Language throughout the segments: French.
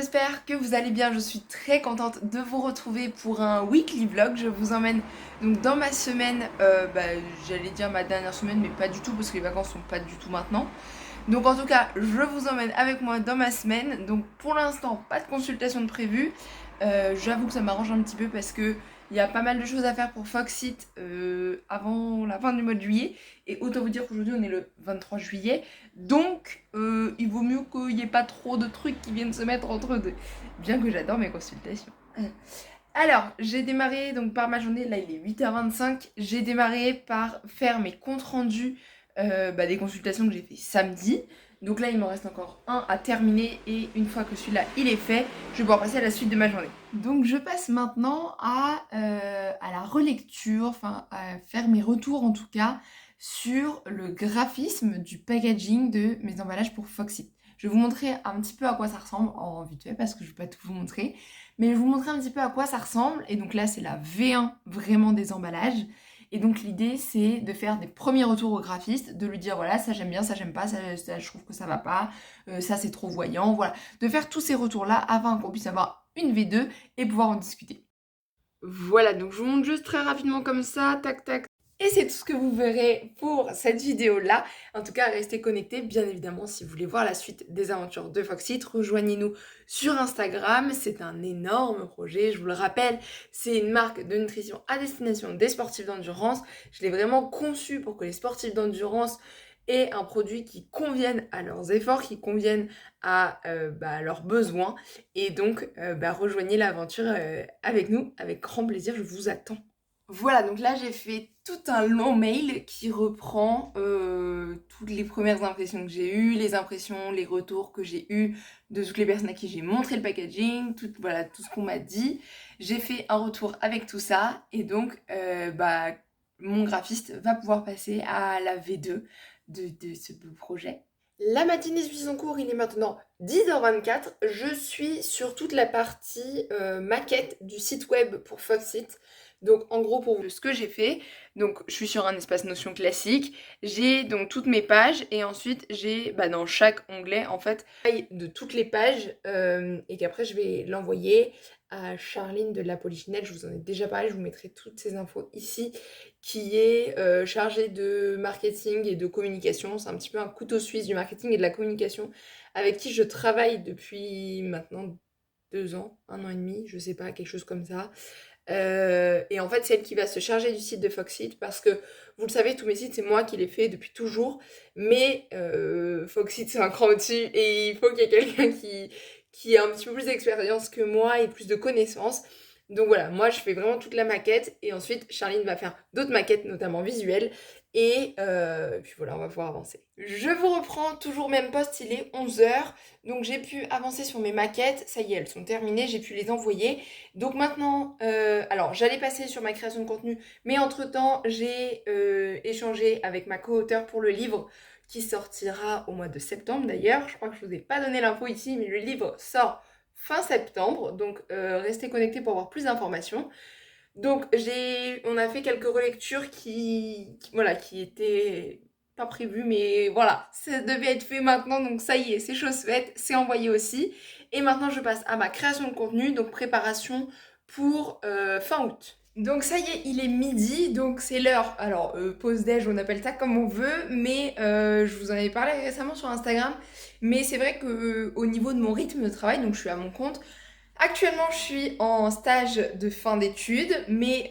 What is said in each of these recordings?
j'espère que vous allez bien. Je suis très contente de vous retrouver pour un weekly vlog. Je vous emmène donc dans ma semaine, j'allais dire ma dernière semaine, mais pas du tout parce que les vacances sont pas du tout maintenant. Donc en tout cas, je vous emmène avec moi dans ma semaine. Donc pour l'instant, pas de consultation de prévu. J'avoue que ça m'arrange un petit peu parce que il y a pas mal de choses à faire pour Foxit avant la fin du mois de juillet. Et autant vous dire qu'aujourd'hui on est le 23 juillet. Donc il vaut mieux qu'il n'y ait pas trop de trucs qui viennent se mettre entre deux. Bien que j'adore mes consultations. Alors, j'ai démarré donc par ma journée, là il est 8h25. J'ai démarré par faire mes comptes rendus des consultations que j'ai fait samedi. Donc là, il m'en reste encore un à terminer et une fois que celui-là il est fait, je vais pouvoir passer à la suite de ma journée. Donc je passe maintenant à la relecture, enfin à faire mes retours en tout cas sur le graphisme du packaging de mes emballages pour Foxit. Je vais vous montrer un petit peu à quoi ça ressemble en vite fait parce que je ne vais pas tout vous montrer. Mais je vais vous montrer un petit peu à quoi ça ressemble. Et donc là, c'est la V1 vraiment des emballages. Et donc l'idée c'est de faire des premiers retours au graphiste, de lui dire voilà ça j'aime bien, ça j'aime pas, ça je trouve que ça va pas, ça c'est trop voyant, voilà. De faire tous ces retours là afin qu'on puisse avoir une V2 et pouvoir en discuter. Voilà, donc je vous montre juste très rapidement comme ça, tac tac. Et c'est tout ce que vous verrez pour cette vidéo-là. En tout cas, restez connectés, bien évidemment, si vous voulez voir la suite des aventures de Foxit. Rejoignez-nous sur Instagram, c'est un énorme projet, je vous le rappelle. C'est une marque de nutrition à destination des sportifs d'endurance. Je l'ai vraiment conçu pour que les sportifs d'endurance aient un produit qui convienne à leurs efforts, qui convienne à leurs besoins. Et donc, rejoignez l'aventure avec nous, avec grand plaisir, je vous attends. Voilà, donc là j'ai fait tout un long mail qui reprend toutes les premières impressions que j'ai eues, les impressions, les retours que j'ai eus de toutes les personnes à qui j'ai montré le packaging, tout ce qu'on m'a dit. J'ai fait un retour avec tout ça et donc mon graphiste va pouvoir passer à la V2 de ce beau projet. La matinée suit son cours, il est maintenant 10h24. Je suis sur toute la partie maquette du site web pour Foxit. Donc en gros pour ce que j'ai fait, donc je suis sur un espace Notion classique, j'ai donc toutes mes pages et ensuite j'ai dans chaque onglet en fait de toutes les pages et qu'après je vais l'envoyer à Charline de la Polichinelle, je vous en ai déjà parlé, je vous mettrai toutes ces infos ici, qui est chargée de marketing et de communication, c'est un petit peu un couteau suisse du marketing et de la communication avec qui je travaille depuis maintenant 2 ans, 1 an et demi, je sais pas, quelque chose comme ça. Et en fait, c'est elle qui va se charger du site de Foxit parce que, vous le savez, tous mes sites, c'est moi qui les fais depuis toujours. Mais Foxit, c'est un cran au-dessus et il faut qu'il y ait quelqu'un qui a un petit peu plus d'expérience que moi et plus de connaissances. Donc voilà, moi je fais vraiment toute la maquette et ensuite Charline va faire d'autres maquettes, notamment visuelles. Et puis voilà, on va pouvoir avancer. Je vous reprends, toujours même poste, il est 11h. Donc j'ai pu avancer sur mes maquettes, ça y est, elles sont terminées, j'ai pu les envoyer. Donc maintenant, alors j'allais passer sur ma création de contenu, mais entre-temps, j'ai échangé avec ma co-auteure pour le livre qui sortira au mois de septembre d'ailleurs. Je crois que je ne vous ai pas donné l'info ici, mais le livre sort fin septembre, donc restez connectés pour avoir plus d'informations. Donc on a fait quelques relectures qui étaient pas prévues, mais voilà, ça devait être fait maintenant, donc ça y est, c'est chose faite, c'est envoyé aussi. Et maintenant je passe à ma création de contenu, donc préparation pour fin août. Donc ça y est, il est midi, donc c'est l'heure. Alors pause déj, on appelle ça comme on veut, mais je vous en avais parlé récemment sur Instagram. Mais c'est vrai que au niveau de mon rythme de travail, donc je suis à mon compte. Actuellement, je suis en stage de fin d'études, mais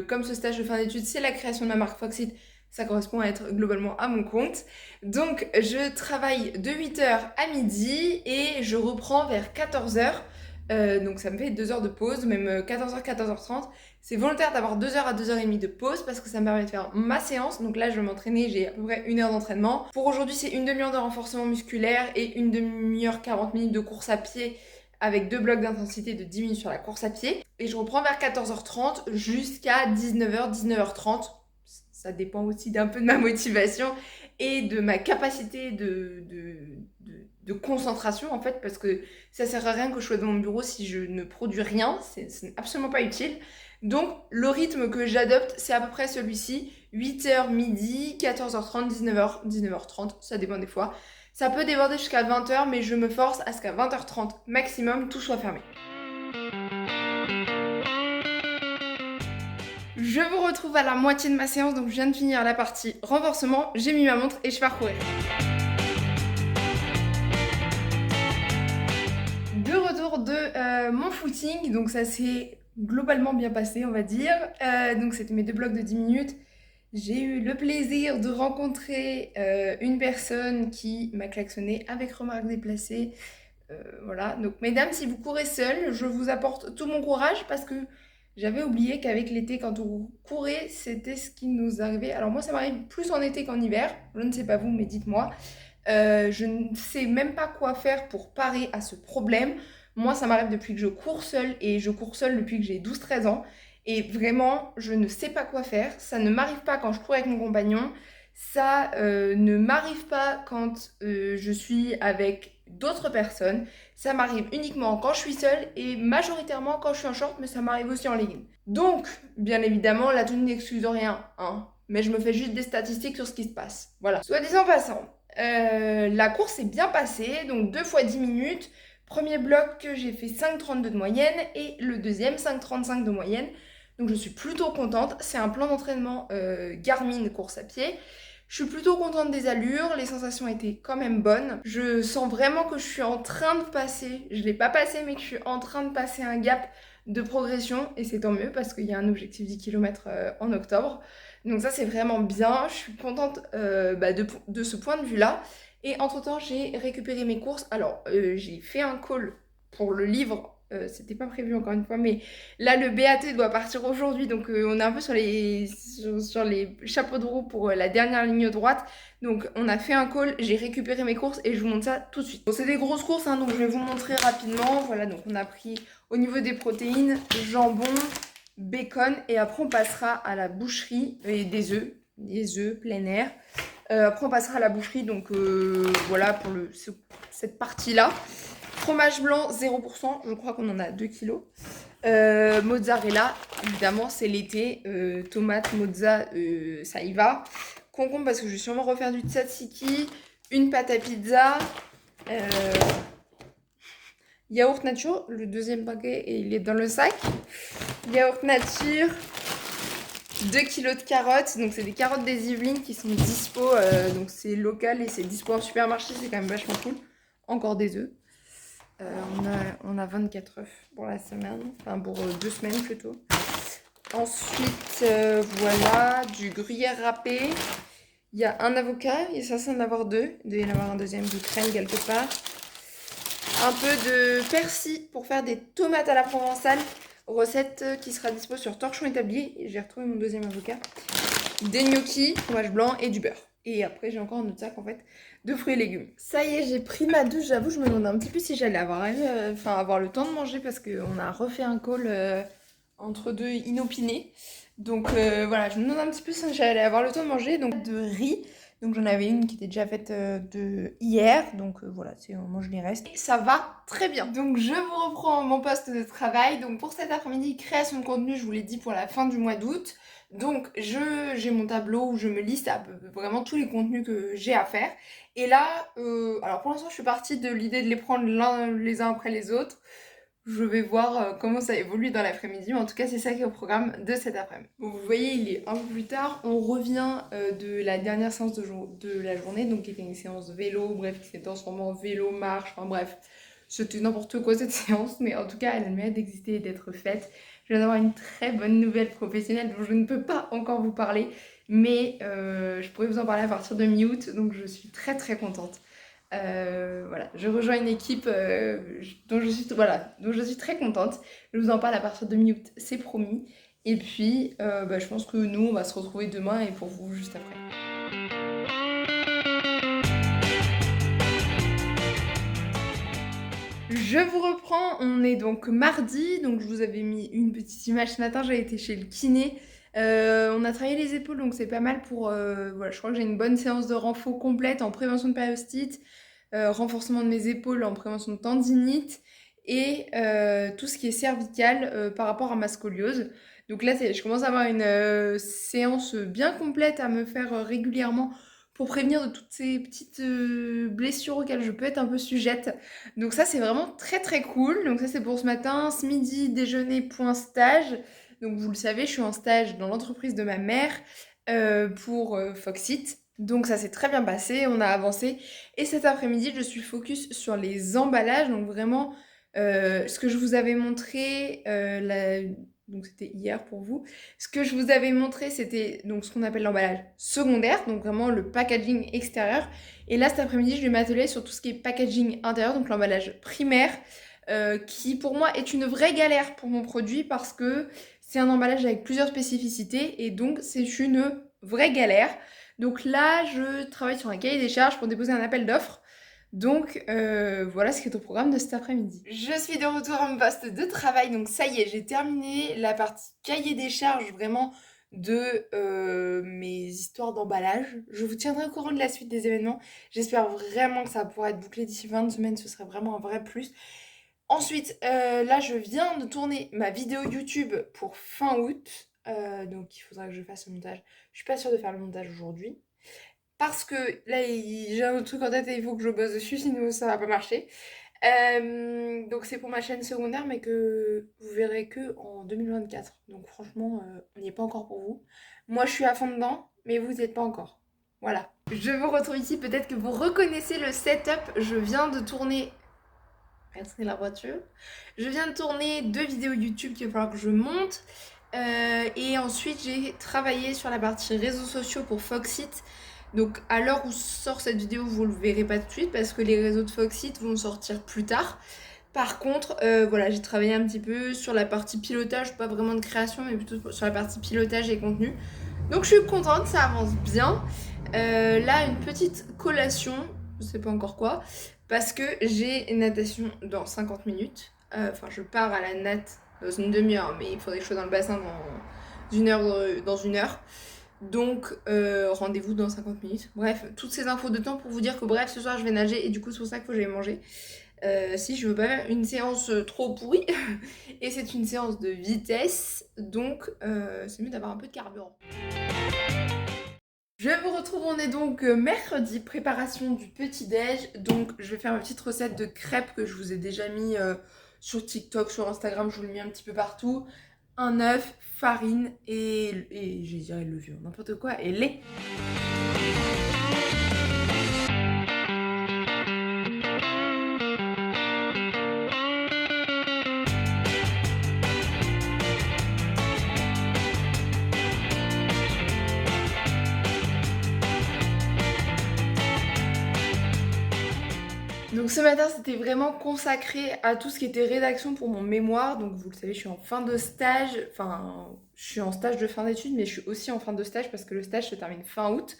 comme ce stage de fin d'études, c'est la création de ma marque Foxit, ça correspond à être globalement à mon compte. Donc, je travaille de 8h à midi et je reprends vers 14h. Donc, ça me fait 2 heures de pause, même 14h, 14h30. C'est volontaire d'avoir 2 heures à 2h30 de pause parce que ça me permet de faire ma séance. Donc là, je vais m'entraîner, j'ai à peu près 1 heure d'entraînement. Pour aujourd'hui, c'est une demi-heure de renforcement musculaire et une demi-heure 40 minutes de course à pied avec 2 blocs d'intensité de 10 minutes sur la course à pied. Et je reprends vers 14h30 jusqu'à 19h, 19h30. Ça dépend aussi d'un peu de ma motivation et de ma capacité de concentration en fait, parce que ça sert à rien que je sois dans mon bureau si je ne produis rien, c'est absolument pas utile. Donc le rythme que j'adopte, c'est à peu près celui-ci, 8h midi, 14h30, 19h, 19h30, ça dépend des fois. Ça peut déborder jusqu'à 20h, mais je me force à ce qu'à 20h30 maximum, tout soit fermé. Je vous retrouve à la moitié de ma séance, donc je viens de finir la partie renforcement, j'ai mis ma montre et je pars courir. De retour de mon footing, donc ça s'est globalement bien passé, on va dire. Donc c'était mes 2 blocs de 10 minutes. J'ai eu le plaisir de rencontrer une personne qui m'a klaxonné avec remarque déplacée. Voilà, donc mesdames, si vous courez seul, je vous apporte tout mon courage parce que j'avais oublié qu'avec l'été, quand on courait, c'était ce qui nous arrivait. Alors moi, ça m'arrive plus en été qu'en hiver. Je ne sais pas vous, mais dites-moi. Je ne sais même pas quoi faire pour parer à ce problème. Moi, ça m'arrive depuis que je cours seule et je cours seule depuis que j'ai 12-13 ans. Et vraiment, je ne sais pas quoi faire. Ça ne m'arrive pas quand je cours avec mon compagnon. Ça ne m'arrive pas quand je suis avec d'autres personnes. Ça m'arrive uniquement quand je suis seule et majoritairement quand je suis en short, mais ça m'arrive aussi en legging. Donc, bien évidemment, la tenue n'excuse rien, hein. Mais je me fais juste des statistiques sur ce qui se passe. Voilà. Soit disant passant, la course est bien passée, donc 2 fois 10 minutes. Premier bloc, j'ai fait 5,32 de moyenne et le deuxième 5,35 de moyenne. Donc je suis plutôt contente. C'est un plan d'entraînement Garmin course à pied. Je suis plutôt contente des allures, les sensations étaient quand même bonnes. Je sens vraiment que je suis en train de passer, je ne l'ai pas passé, mais que je suis en train de passer un gap de progression et c'est tant mieux parce qu'il y a un objectif 10 km en octobre. Donc ça c'est vraiment bien, je suis contente de ce point de vue-là. Et entre-temps j'ai récupéré mes courses. Alors j'ai fait un call pour le livre, c'était pas prévu encore une fois, mais là le BAT doit partir aujourd'hui, donc on est un peu sur les chapeaux de roue pour la dernière ligne droite. Donc on a fait un call, j'ai récupéré mes courses et je vous montre ça tout de suite. Bon, c'est des grosses courses, hein, donc je vais vous montrer rapidement. Voilà, donc on a pris au niveau des protéines, jambon, bacon et après on passera à la boucherie et des œufs plein air. Après on passera à la boucherie, donc voilà pour cette partie-là. Fromage blanc 0%, je crois qu'on en a 2 kilos. Mozzarella, évidemment c'est l'été. Tomate, mozza, ça y va. Concombre parce que je vais sûrement refaire du tzatziki. Une pâte à pizza. Yaourt nature, le deuxième paquet et il est dans le sac. Yaourt nature. 2 kilos de carottes, donc c'est des carottes des Yvelines qui sont dispo, donc c'est local et c'est dispo en supermarché, c'est quand même vachement cool. Encore des œufs. On a 24 œufs pour la semaine, enfin pour 2 semaines plutôt. Ensuite, voilà, du gruyère râpé. Il y a un avocat, il est censé en avoir 2. Il doit y en avoir un deuxième qui traîne quelque part. Un peu de persil pour faire des tomates à la provençale. Recette qui sera dispo sur Torchon Établi. Et j'ai retrouvé mon deuxième avocat. Des gnocchis, fromage blanc et du beurre. Et après, j'ai encore un autre sac en fait de fruits et légumes. Ça y est, j'ai pris ma douche. J'avoue, je me demandais un petit peu si j'allais avoir le temps de manger parce qu'on a refait un call entre deux inopinés. Donc voilà, je me demande un petit peu si j'allais avoir le temps de manger. Donc de riz. Donc j'en avais une qui était déjà faite de hier. Donc voilà, on mange les restes. Et ça va très bien. Donc je vous reprends mon poste de travail. Donc pour cet après-midi, création de contenu, je vous l'ai dit pour la fin du mois d'août. Donc j'ai mon tableau où je me liste vraiment tous les contenus que j'ai à faire. Et là, alors pour l'instant je suis partie de l'idée de les prendre les uns après les autres. Je vais voir comment ça évolue dans l'après-midi, mais en tout cas c'est ça qui est au programme de cet après-midi. Bon, vous voyez, il est un peu plus tard, on revient de la dernière séance de la journée, donc qui était une séance vélo, bref, qui s'est transformée en vélo, marche, enfin bref, c'était n'importe quoi cette séance, mais en tout cas elle a le mérite d'exister et d'être faite. Je viens d'avoir une très bonne nouvelle professionnelle dont je ne peux pas encore vous parler, mais je pourrais vous en parler à partir de mi-août, donc je suis très très contente. Voilà, je rejoins une équipe dont je suis très contente. Je vous en parle à partir de mi-août, c'est promis. Et puis, je pense que nous, on va se retrouver demain et pour vous juste après. Je vous reprends, on est donc mardi, donc je vous avais mis une petite image ce matin, j'ai été chez le kiné. On a travaillé les épaules, donc c'est pas mal pour... voilà, je crois que j'ai une bonne séance de renfo complète en prévention de périostite, renforcement de mes épaules en prévention de tendinite et tout ce qui est cervical par rapport à ma scoliose. Donc là, je commence à avoir une séance bien complète à me faire régulièrement pour prévenir de toutes ces petites blessures auxquelles je peux être un peu sujette. Donc ça, c'est vraiment très très cool. Donc ça, c'est pour ce matin. Ce midi, déjeuner, point stage. Donc vous le savez, je suis en stage dans l'entreprise de ma mère pour Foxit. Donc ça s'est très bien passé, on a avancé. Et cet après-midi, je suis focus sur les emballages. Donc vraiment, ce que je vous avais montré, donc c'était hier pour vous. Ce que je vous avais montré, c'était donc ce qu'on appelle l'emballage secondaire, donc vraiment le packaging extérieur. Et là, cet après-midi, je vais m'atteler sur tout ce qui est packaging intérieur, donc l'emballage primaire, qui pour moi est une vraie galère pour mon produit parce que c'est un emballage avec plusieurs spécificités et donc c'est une vraie galère. Donc là, je travaille sur un cahier des charges pour déposer un appel d'offres. Donc voilà ce qui est au programme de cet après-midi. Je suis de retour à mon poste de travail, donc ça y est, j'ai terminé la partie cahier des charges vraiment de mes histoires d'emballage. Je vous tiendrai au courant de la suite des événements. J'espère vraiment que ça pourra être bouclé d'ici 20 semaines, ce serait vraiment un vrai plus. Ensuite, là, je viens de tourner ma vidéo YouTube pour fin août. Donc, il faudra que je fasse le montage. Je suis pas sûre de faire le montage aujourd'hui. Parce que là, j'ai un autre truc en tête et il faut que je bosse dessus, sinon ça va pas marcher. Donc, c'est pour ma chaîne secondaire, mais que vous verrez que en 2024. Donc, franchement, on n'y est pas encore pour vous. Moi, je suis à fond dedans, mais vous n'y êtes pas encore. Voilà. Je vous retrouve ici. Peut-être que vous reconnaissez le setup. Je viens de tourner. C'est la voiture. Je viens de tourner 2 vidéos YouTube qu'il va falloir que je monte. Et ensuite, j'ai travaillé sur la partie réseaux sociaux pour Foxit. Donc, à l'heure où sort cette vidéo, vous le verrez pas tout de suite parce que les réseaux de Foxit vont sortir plus tard. Par contre, voilà, j'ai travaillé un petit peu sur la partie pilotage, pas vraiment de création, mais plutôt sur la partie pilotage et contenu. Donc, je suis contente, ça avance bien. Là, une petite collation, je sais pas encore quoi, parce que j'ai une natation dans 50 minutes. Enfin, je pars à la natte dans une demi-heure, mais il faudrait que je sois dans le bassin dans une heure. Dans une heure. Donc, rendez-vous dans 50 minutes. Bref, toutes ces infos de temps pour vous dire que bref, ce soir je vais nager et du coup, c'est pour ça qu'il faut que j'aille manger. Si je veux pas faire une séance trop pourrie, et c'est une séance de vitesse, donc c'est mieux d'avoir un peu de carburant. Je vous retrouve, on est donc mercredi, préparation du petit-déj. Donc je vais faire ma petite recette de crêpes que je vous ai déjà mis sur TikTok, sur Instagram, je vous l'ai mis un petit peu partout. Un œuf, farine et j'ai dirais levure, n'importe quoi, et lait. Donc ce matin, c'était vraiment consacré à tout ce qui était rédaction pour mon mémoire. Donc vous le savez, je suis en fin de stage, enfin je suis en stage de fin d'études, mais je suis aussi en fin de stage parce que le stage se termine fin août.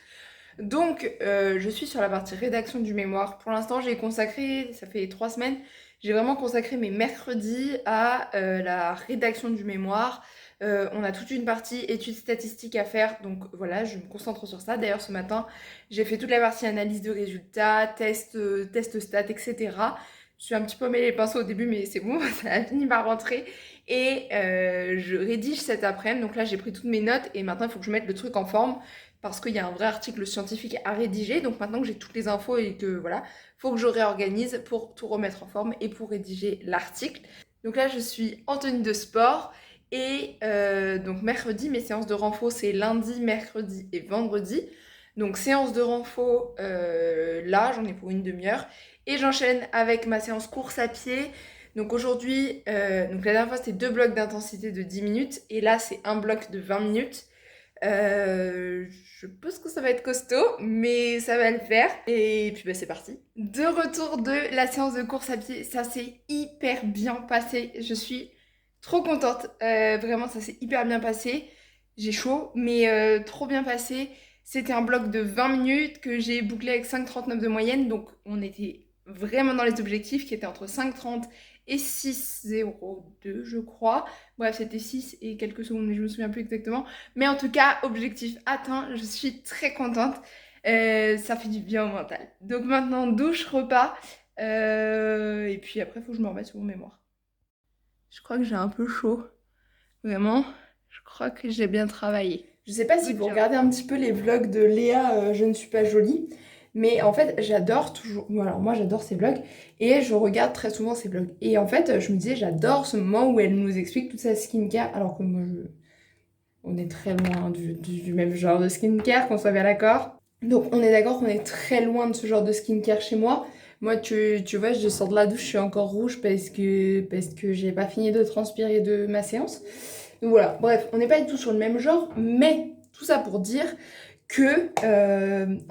Donc je suis sur la partie rédaction du mémoire. Pour l'instant, j'ai consacré, ça fait 3 semaines, j'ai vraiment consacré mes mercredis à la rédaction du mémoire. On a toute une partie études statistiques à faire, donc voilà, je me concentre sur ça. D'ailleurs, ce matin, j'ai fait toute la partie analyse de résultats, test stats, etc. Je suis un petit peu mêlée les pinceaux au début, mais c'est bon, ça a fini par rentrer. Et je rédige cet après-midi. Donc là, j'ai pris toutes mes notes et maintenant, il faut que je mette le truc en forme parce qu'il y a un vrai article scientifique à rédiger. Donc maintenant que j'ai toutes les infos et que voilà, faut que je réorganise pour tout remettre en forme et pour rédiger l'article. Donc là, je suis en tenue de sport. Et donc mercredi, mes séances de renfo, c'est lundi, mercredi et vendredi. Donc séance de renfo, là, j'en ai pour une demi-heure. Et j'enchaîne avec ma séance course à pied. Donc aujourd'hui, donc la dernière fois, c'était 2 blocs d'intensité de 10 minutes. Et là, c'est un bloc de 20 minutes. Je pense que ça va être costaud, mais ça va le faire. Et puis bah, c'est parti. De retour de la séance de course à pied, ça s'est hyper bien passé. Je suis trop contente. Vraiment, ça s'est hyper bien passé. J'ai chaud, mais trop bien passé. C'était un bloc de 20 minutes que j'ai bouclé avec 5,39 de moyenne. Donc on était vraiment dans les objectifs qui étaient entre 5,30 et 6,02 je crois. Bref, c'était 6 et quelques secondes, mais je me souviens plus exactement. Mais en tout cas, objectif atteint, je suis très contente. Ça fait du bien au mental. Donc maintenant, douche, repas. Et puis après, il faut que je me remette sur mon mémoire. Je crois que j'ai un peu chaud. Vraiment, je crois que j'ai bien travaillé. Je sais pas si vous regardez un petit peu les vlogs de Léa, Je ne suis pas jolie. Mais en fait, j'adore toujours. Bon, alors moi, j'adore ses vlogs et je regarde très souvent ses vlogs. Et en fait, je me disais, j'adore ce moment où elle nous explique toute sa skincare. Alors que moi, on est très loin du même genre de skincare, qu'on soit bien d'accord. Donc, on est d'accord qu'on est très loin de ce genre de skincare chez moi. Moi, tu vois, je sors de la douche, je suis encore rouge parce que j'ai pas fini de transpirer de ma séance. Donc voilà, bref, on n'est pas du tout sur le même genre, mais tout ça pour dire que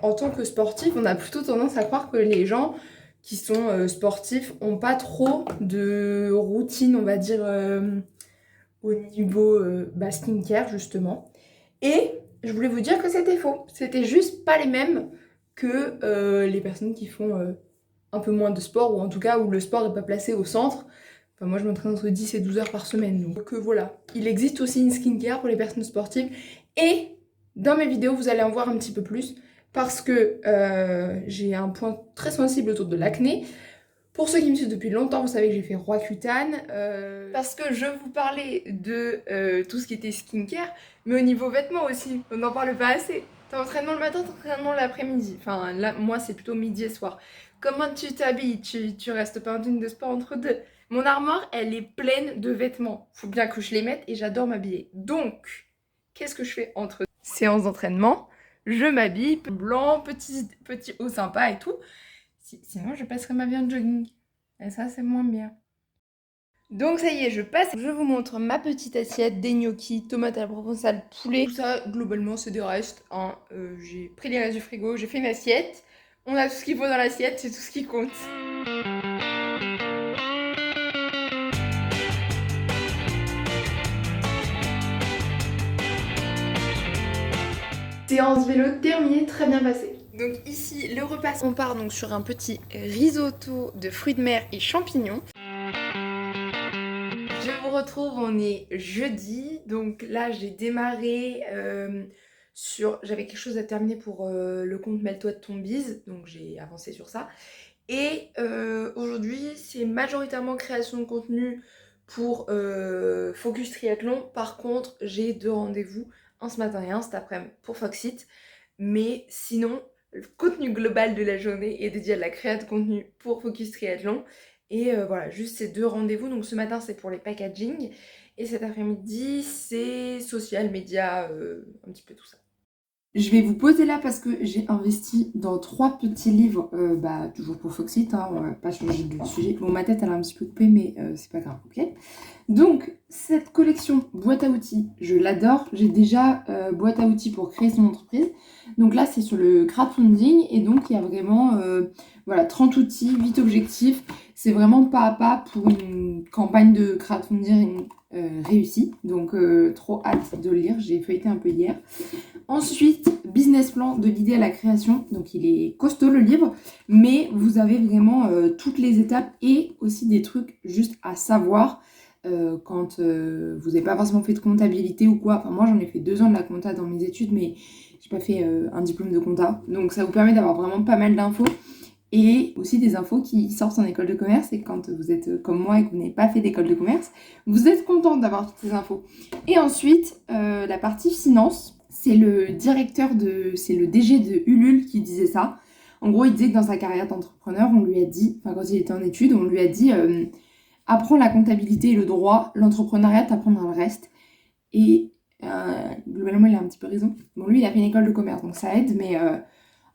en tant que sportif, on a plutôt tendance à croire que les gens qui sont sportifs ont pas trop de routine, on va dire, au niveau skincare justement. Et je voulais vous dire que c'était faux. C'était juste pas les mêmes que les personnes qui font un peu moins de sport, ou en tout cas où le sport n'est pas placé au centre. Enfin, moi, je m'entraîne entre 10 et 12 heures par semaine. Donc voilà. Il existe aussi une skincare pour les personnes sportives. Et dans mes vidéos, vous allez en voir un petit peu plus. Parce que j'ai un point très sensible autour de l'acné. Pour ceux qui me suivent depuis longtemps, vous savez que j'ai fait Roaccutane. Parce que je vous parlais de tout ce qui était skincare. Mais au niveau vêtements aussi, on n'en parle pas assez. T'as entraînement le matin, t'as entraînement l'après-midi. Enfin, là, moi, c'est plutôt midi et soir. Comment tu t'habilles? Tu restes pas en tenue de sport entre deux. Mon armoire, elle est pleine de vêtements. Faut bien que je les mette et j'adore m'habiller. Donc, qu'est-ce que je fais entre séances d'entraînement? Je m'habille, blanc, petit haut sympa et tout. Sinon, je passerai ma vie en jogging. Et ça, c'est moins bien. Donc ça y est, je passe. Je vous montre ma petite assiette, des gnocchis, tomates à la provençale, poulet. Tout ça, globalement, c'est des restes. Hein. J'ai pris les restes du frigo, j'ai fait une assiette. On a tout ce qu'il faut dans l'assiette, c'est tout ce qui compte. Séance vélo terminée, très bien passée. Donc ici, le repas, on part donc sur un petit risotto de fruits de mer et champignons. Je vous retrouve, on est jeudi, donc là j'ai démarré j'avais quelque chose à terminer pour le compte Mets-toi de ton bise, donc j'ai avancé sur ça. Et aujourd'hui c'est majoritairement création de contenu pour Focus Triathlon. Par contre j'ai 2 rendez-vous, un ce matin et un cet après-midi pour Foxit. Mais sinon, le contenu global de la journée est dédié à la création de contenu pour Focus Triathlon. Et voilà, juste ces 2 rendez-vous. Donc ce matin, c'est pour les packaging. Et cet après-midi, c'est social, média, un petit peu tout ça. Je vais vous poser là parce que j'ai investi dans 3 petits livres, toujours pour Foxit, hein, on va pas changer de sujet. Bon, ma tête elle a un petit peu coupé, mais c'est pas grave, ok? Donc, cette collection boîte à outils, je l'adore. J'ai déjà boîte à outils pour créer son entreprise. Donc là, c'est sur le crowdfunding et donc il y a vraiment 30 outils, 8 objectifs. C'est vraiment pas à pas pour une campagne de crowdfunding réussie. Donc, trop hâte de le lire. J'ai feuilleté un peu hier. Ensuite, business plan de l'idée à la création. Donc, il est costaud le livre, mais vous avez vraiment toutes les étapes et aussi des trucs juste à savoir. Quand vous n'avez pas forcément fait de comptabilité ou quoi. Enfin, moi, j'en ai fait 2 ans de la compta dans mes études, mais j'ai pas fait un diplôme de compta. Donc, ça vous permet d'avoir vraiment pas mal d'infos. Et aussi des infos qui sortent en école de commerce. Et quand vous êtes comme moi et que vous n'avez pas fait d'école de commerce, vous êtes content d'avoir toutes ces infos. Et ensuite, la partie finance, c'est le DG de Ulule qui disait ça. En gros, il disait que dans sa carrière d'entrepreneur, on lui a dit, enfin quand il était en études, on lui a dit apprends la comptabilité et le droit, l'entrepreneuriat t'apprendra le reste. Et globalement, il a un petit peu raison. Bon, lui, il a fait une école de commerce, donc ça aide, mais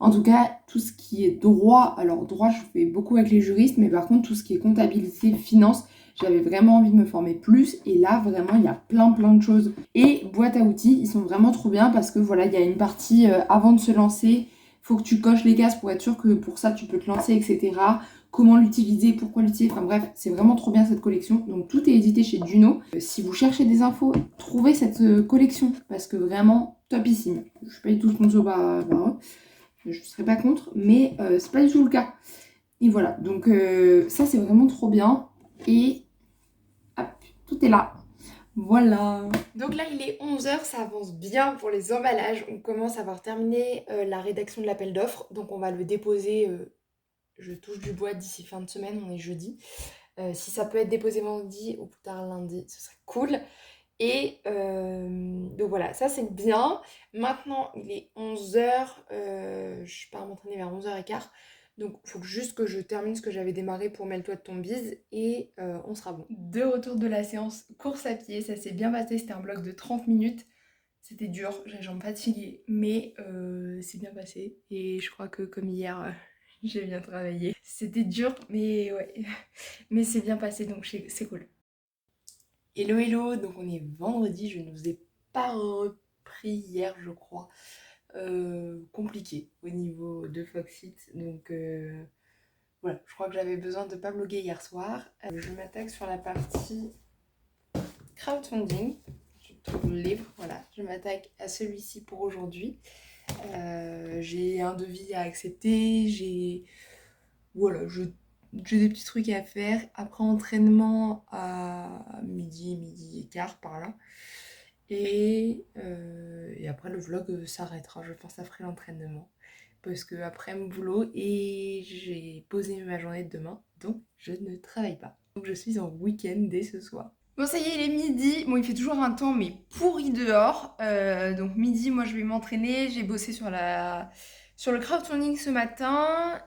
en tout cas, tout ce qui est droit, alors droit, je fais beaucoup avec les juristes, mais par contre, tout ce qui est comptabilité, finance, j'avais vraiment envie de me former plus. Et là, vraiment, il y a plein de choses. Et boîte à outils, ils sont vraiment trop bien parce que voilà, il y a une partie avant de se lancer, faut que tu coches les cases pour être sûr que pour ça, tu peux te lancer, etc. Comment l'utiliser, pourquoi l'utiliser, enfin bref, c'est vraiment trop bien cette collection. Donc tout est édité chez Juno. Si vous cherchez des infos, trouvez cette collection parce que vraiment topissime. Je suis pas du tout sponsor par eux, je serais pas contre, mais c'est pas du tout le cas. Et voilà, donc ça c'est vraiment trop bien. Et hop, tout est là. Voilà. Donc là il est 11h, ça avance bien pour les emballages. On commence à avoir terminé la rédaction de l'appel d'offres. Donc on va le déposer, je touche du bois d'ici fin de semaine, on est jeudi. Si ça peut être déposé vendredi ou plus tard lundi, ce serait cool. Et donc voilà, ça c'est bien. Maintenant, il est 11h, je pars m'entraîner vers 11h15. Donc il faut juste que je termine ce que j'avais démarré pour Mets-le-toi de ton bise et on sera bon. De retour de la séance course à pied, ça s'est bien passé, c'était un bloc de 30 minutes. C'était dur, j'ai les jambes fatiguées, mais c'est bien passé. Et je crois que comme hier, j'ai bien travaillé. C'était dur, mais ouais, mais c'est bien passé, donc c'est cool. Hello hello, donc on est vendredi, je ne vous ai pas repris hier je crois. Compliqué au niveau de Foxit, donc voilà, je crois que j'avais besoin de ne pas bloguer hier soir. Je m'attaque sur la partie crowdfunding, je trouve le livre, voilà, je m'attaque à celui-ci pour aujourd'hui. J'ai un devis à accepter, voilà, j'ai des petits trucs à faire. Après entraînement à midi et quart par là. Et après le vlog s'arrêtera, je pense après l'entraînement. Parce que après mon boulot et j'ai posé ma journée de demain, donc je ne travaille pas. Donc je suis en week-end dès ce soir. Bon ça y est, il est midi. Bon il fait toujours un temps mais pourri dehors. Donc midi, moi je vais m'entraîner. J'ai bossé sur le crowdfunding ce matin.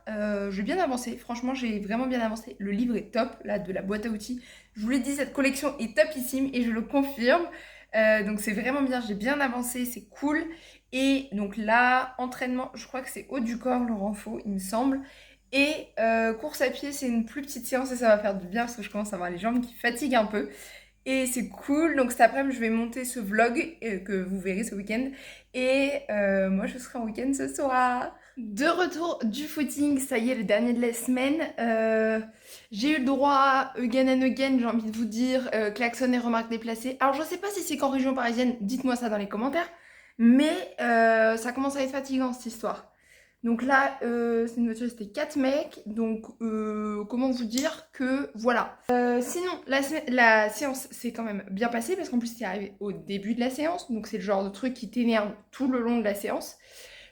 J'ai bien avancé. Franchement j'ai vraiment bien avancé. Le livre est top, là de la boîte à outils. Je vous l'ai dit, cette collection est topissime et je le confirme. Donc c'est vraiment bien, j'ai bien avancé, c'est cool. Et donc là, entraînement, je crois que c'est haut du corps le renfort, il me semble. Et course à pied, c'est une plus petite séance et ça va faire du bien parce que je commence à avoir les jambes qui fatiguent un peu. Et c'est cool, donc cet après-midi, je vais monter ce vlog que vous verrez ce week-end. Et moi, je serai en week-end ce soir. De retour du footing, ça y est, le dernier de la semaine. J'ai eu le droit à again and again, j'ai envie de vous dire, klaxon et remarques déplacées. Alors, je sais pas si c'est qu'en région parisienne, dites-moi ça dans les commentaires. Mais ça commence à être fatigant cette histoire. Donc là, c'est une voiture, c'était 4 mecs. Donc, comment vous dire que voilà. Sinon, la séance s'est quand même bien passée parce qu'en plus, c'est arrivé au début de la séance. Donc, c'est le genre de truc qui t'énerve tout le long de la séance.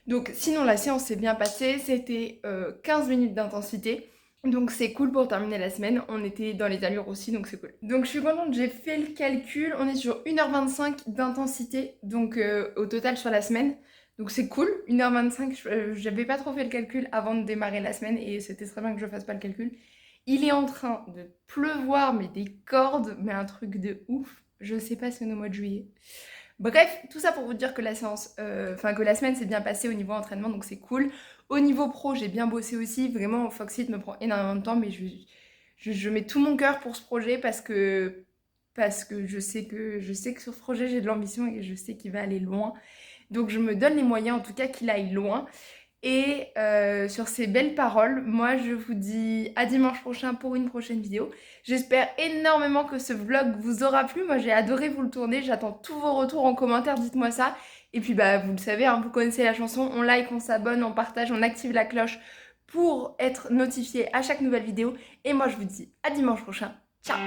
Donc, sinon, la séance s'est bien passée. C'était 15 minutes d'intensité. Donc, c'est cool pour terminer la semaine. On était dans les allures aussi, donc c'est cool. Donc, je suis contente, j'ai fait le calcul. On est sur 1h25 d'intensité, donc au total sur la semaine. Donc c'est cool, 1h25, j'avais pas trop fait le calcul avant de démarrer la semaine et c'était très bien que je fasse pas le calcul. Il est en train de pleuvoir, mais des cordes, mais un truc de ouf. Je sais pas si on est au mois de juillet. Bref, tout ça pour vous dire que la séance, que la semaine s'est bien passée au niveau entraînement, donc c'est cool. Au niveau pro, j'ai bien bossé aussi. Vraiment, Foxit me prend énormément de temps, mais je mets tout mon cœur pour ce projet parce que je sais que sur ce projet, j'ai de l'ambition et je sais qu'il va aller loin. Donc je me donne les moyens, en tout cas, qu'il aille loin. Et sur ces belles paroles, moi je vous dis à dimanche prochain pour une prochaine vidéo. J'espère énormément que ce vlog vous aura plu. Moi j'ai adoré vous le tourner. J'attends tous vos retours en commentaire, dites-moi ça. Et puis bah vous le savez, hein, vous connaissez la chanson. On like, on s'abonne, on partage, on active la cloche pour être notifié à chaque nouvelle vidéo. Et moi je vous dis à dimanche prochain. Ciao!